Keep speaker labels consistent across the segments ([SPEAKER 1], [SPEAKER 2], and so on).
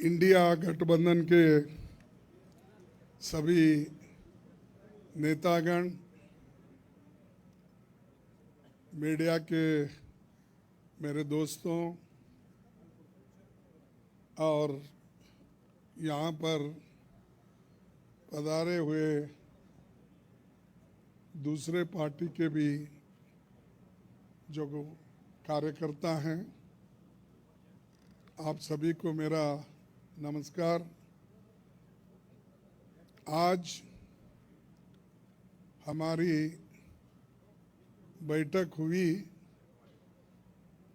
[SPEAKER 1] India गठबंधन के सभी नेतागण, मीडिया के मेरे दोस्तों और यहाँ पर पधारे हुए दूसरे पार्टी के भी जो कार्यकर्ता हैं, आप सभी को मेरा नमस्कार। आज हमारी बैठक हुई,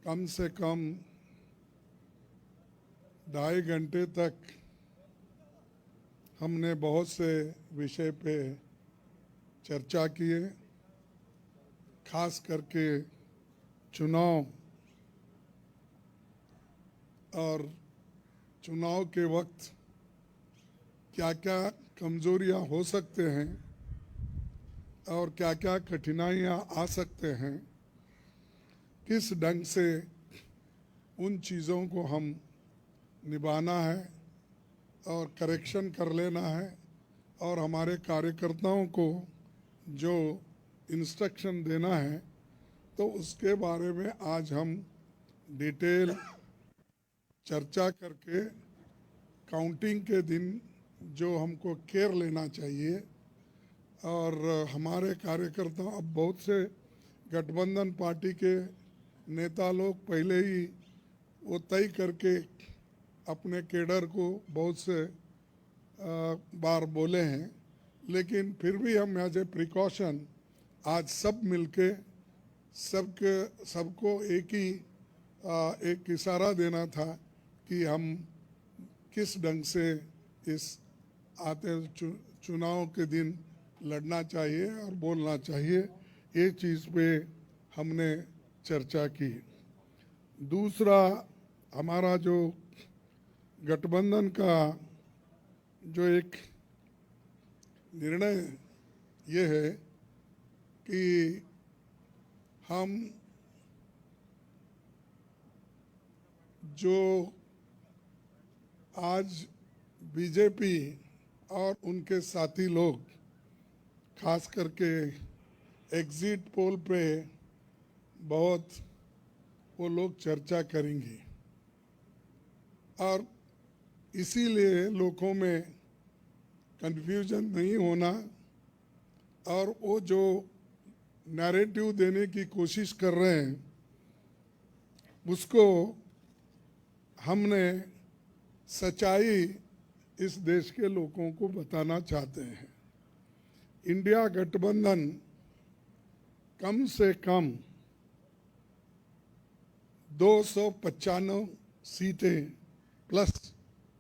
[SPEAKER 1] कम से कम 2.5 घंटे तक हमने बहुत से विषय पे चर्चा किए, खास करके चुनाव और चुनाव के वक्त क्या क्या कमजोरियां हो सकते हैं और क्या क्या कठिनाइयां आ सकते हैं, किस ढंग से उन चीज़ों को हम निभाना है और करेक्शन कर लेना है और हमारे कार्यकर्ताओं को जो इंस्ट्रक्शन देना है, तो उसके बारे में आज हम डिटेल चर्चा करके काउंटिंग के दिन जो हमको केयर लेना चाहिए। और हमारे कार्यकर्ता, अब बहुत से गठबंधन पार्टी के नेता लोग पहले ही वो तय करके अपने केडर को बहुत से बार बोले हैं, लेकिन फिर भी हम एज ए प्रिकॉशन आज सब मिलके सबको एक इशारा देना था कि हम किस ढंग से इस आते चुनाव के दिन लड़ना चाहिए और बोलना चाहिए। ये चीज़ पे हमने चर्चा की। दूसरा, हमारा जो गठबंधन का जो एक निर्णय ये है कि हम जो आज बीजेपी और उनके साथी लोग खास करके एग्जिट पोल पे बहुत वो लोग चर्चा करेंगे और इसीलिए लोगों में कंफ्यूजन नहीं होना और वो जो नैरेटिव देने की कोशिश कर रहे हैं उसको हमने सच्चाई इस देश के लोगों को बताना चाहते हैं। इंडिया गठबंधन कम से कम 295 सीटें प्लस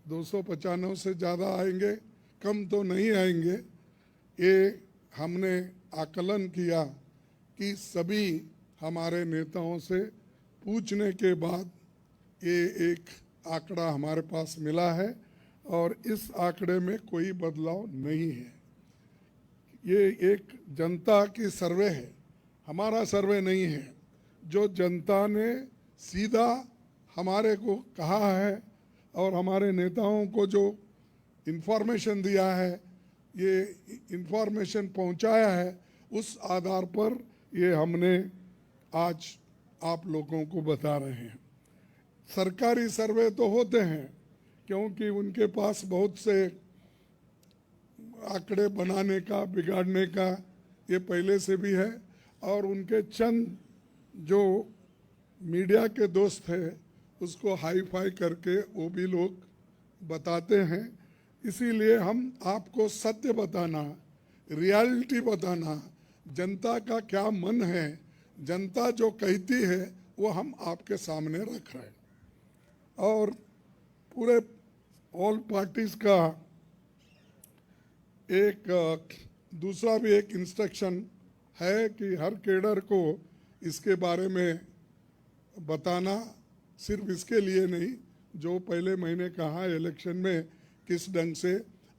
[SPEAKER 1] 295 से ज़्यादा आएंगे, कम तो नहीं आएंगे। ये हमने आकलन किया कि सभी हमारे नेताओं से पूछने के बाद ये एक आंकड़ा हमारे पास मिला है और इस आंकड़े में कोई बदलाव नहीं है। ये एक जनता की सर्वे है, हमारा सर्वे नहीं है। जो जनता ने सीधा हमारे को कहा है और हमारे नेताओं को जो इन्फॉर्मेशन दिया है, ये इन्फॉर्मेशन पहुंचाया है, उस आधार पर ये हमने आज आप लोगों को बता रहे हैं। सरकारी सर्वे तो होते हैं क्योंकि उनके पास बहुत से आंकड़े बनाने का, बिगाड़ने का ये पहले से भी है और उनके चंद जो मीडिया के दोस्त हैं उसको हाई फाई करके वो भी लोग बताते हैं। इसीलिए हम आपको सत्य बताना, रियलिटी बताना, जनता का क्या मन है, जनता जो कहती है वो हम आपके सामने रख रहे हैं। और पूरे ऑल पार्टीज का एक दूसरा भी एक इंस्ट्रक्शन है कि हर केडर को इसके बारे में बताना, सिर्फ इसके लिए नहीं, जो पहले मैंने कहा इलेक्शन में किस ढंग से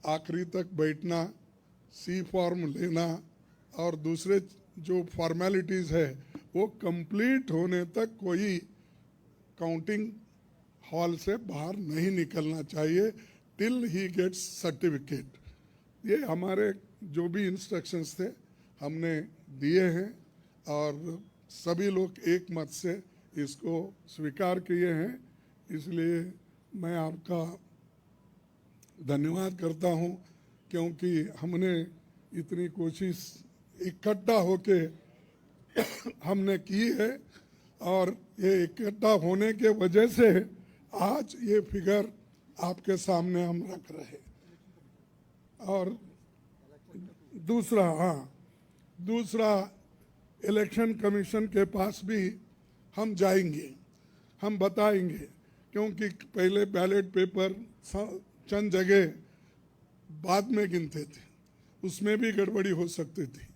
[SPEAKER 1] आखिरी तक बैठना, सी फॉर्म लेना और दूसरे जो फॉर्मेलिटीज़ है वो कंप्लीट होने तक कोई काउंटिंग हॉल से बाहर नहीं निकलना चाहिए टिल ही गेट्स सर्टिफिकेट। ये हमारे जो भी इंस्ट्रक्शंस थे हमने दिए हैं और सभी लोग एक मत से इसको स्वीकार किए हैं, इसलिए मैं आपका धन्यवाद करता हूं, क्योंकि हमने इतनी कोशिश इकट्ठा होके हमने की है और ये इकट्ठा होने के वजह से आज ये फिगर आपके सामने हम रख रहे हैं। और दूसरा इलेक्शन कमीशन के पास भी हम जाएंगे, हम बताएंगे, क्योंकि पहले बैलेट पेपर चंद जगह बाद में गिनते थे, उसमें भी गड़बड़ी हो सकती थी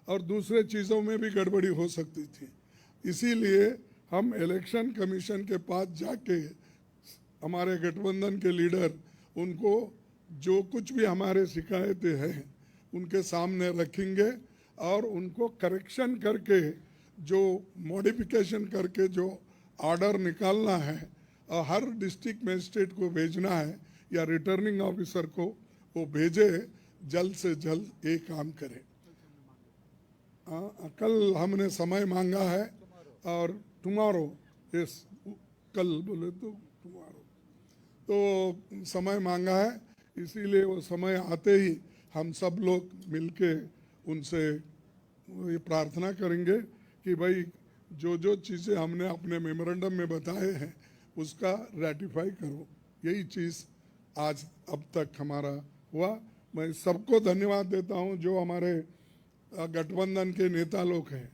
[SPEAKER 1] और दूसरे चीज़ों में भी गड़बड़ी हो सकती थी। इसीलिए हम इलेक्शन कमीशन के पास जाके हमारे गठबंधन के लीडर उनको जो कुछ भी हमारे शिकायतें हैं उनके सामने रखेंगे और उनको करेक्शन करके जो मॉडिफिकेशन करके जो ऑर्डर निकालना है और हर डिस्ट्रिक्ट मजिस्ट्रेट को भेजना है या रिटर्निंग ऑफिसर को वो भेजे, जल्द से जल्द ये काम करें। कल हमने समय मांगा है और टुमारो, यस कल बोले तो टुमारो, तो समय मांगा है, इसीलिए वो समय आते ही हम सब लोग मिलके उनसे ये प्रार्थना करेंगे कि भाई जो जो चीज़ें हमने अपने मेमोरेंडम में बताए हैं उसका रेटिफाई करो। यही चीज़ आज अब तक हमारा हुआ। मैं सबको धन्यवाद देता हूं जो हमारे गठबंधन के नेता लोग हैं,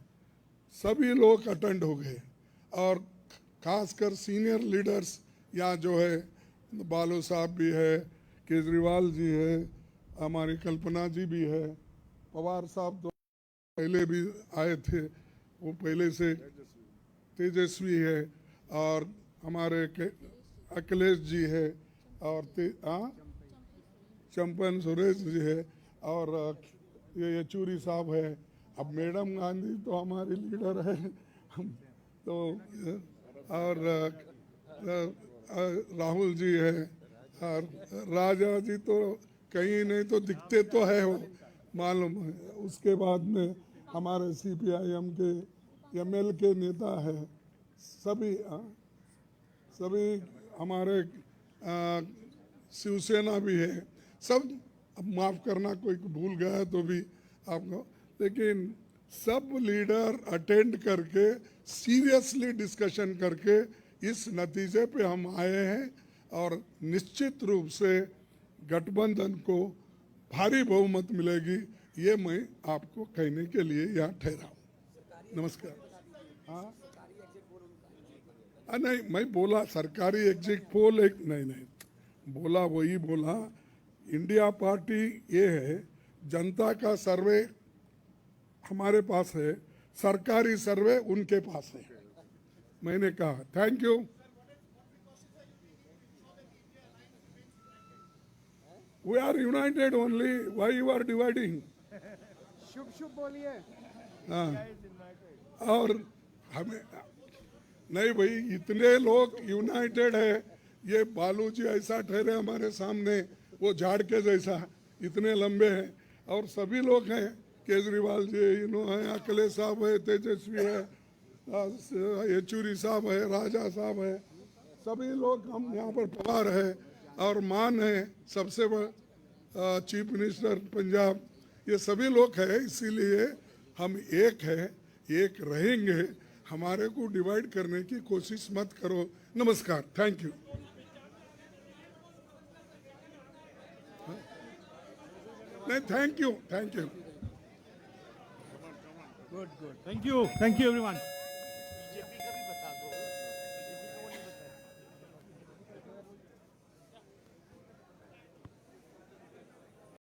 [SPEAKER 1] सभी लोग अटेंड हो गए और खासकर सीनियर लीडर्स यहाँ जो है, बालू साहब भी है, केजरीवाल जी है, हमारी कल्पना जी भी है, पवार साहब तो पहले भी आए थे, वो पहले से तेजस्वी है, और हमारे अखिलेश जी है, और चंपन सुरेश जी है, और ये येचूरी साहब है। अब मैडम गांधी तो हमारी लीडर है तो, और राहुल जी है, और राजा जी तो कहीं नहीं तो दिखते तो है वो, मालूम है। उसके बाद में हमारे CPIM के ML के नेता है, सभी हमारे शिवसेना भी है, सब। अब माफ़ करना कोई भूल गया तो भी आपको, लेकिन सब लीडर अटेंड करके सीरियसली डिस्कशन करके इस नतीजे पे हम आए हैं और निश्चित रूप से गठबंधन को भारी बहुमत मिलेगी, ये मैं आपको कहने के लिए यहाँ ठहरा हूँ। नमस्कार। हाँ नहीं, मैं बोला सरकारी एग्जिट पोल एक नहीं बोला, वही बोला। इंडिया पार्टी ये है, जनता का सर्वे हमारे पास है, सरकारी सर्वे उनके पास है। मैंने कहा thank you. We are united only. Why you are dividing?
[SPEAKER 2] शुभ बोलिए।
[SPEAKER 1] हाँ, और हमें नहीं भाई, इतने लोग यूनाइटेड है। ये बालू जी ऐसा ठहरे हमारे सामने, वो झाड़ के जैसा, इतने लंबे हैं, और सभी लोग हैं, केजरीवाल जी है, अखिलेश साहब है, तेजस्वी है, येचूरी साहब है, राजा साहब है, सभी लोग हम यहाँ पर पवार है, और मान है सबसे बड़ा चीफ मिनिस्टर पंजाब, ये सभी लोग हैं। इसीलिए हम एक है, एक रहेंगे। हमारे को डिवाइड करने की कोशिश मत करो। नमस्कार, थैंक यू। नहीं, thank you.
[SPEAKER 2] Good, thank you everyone.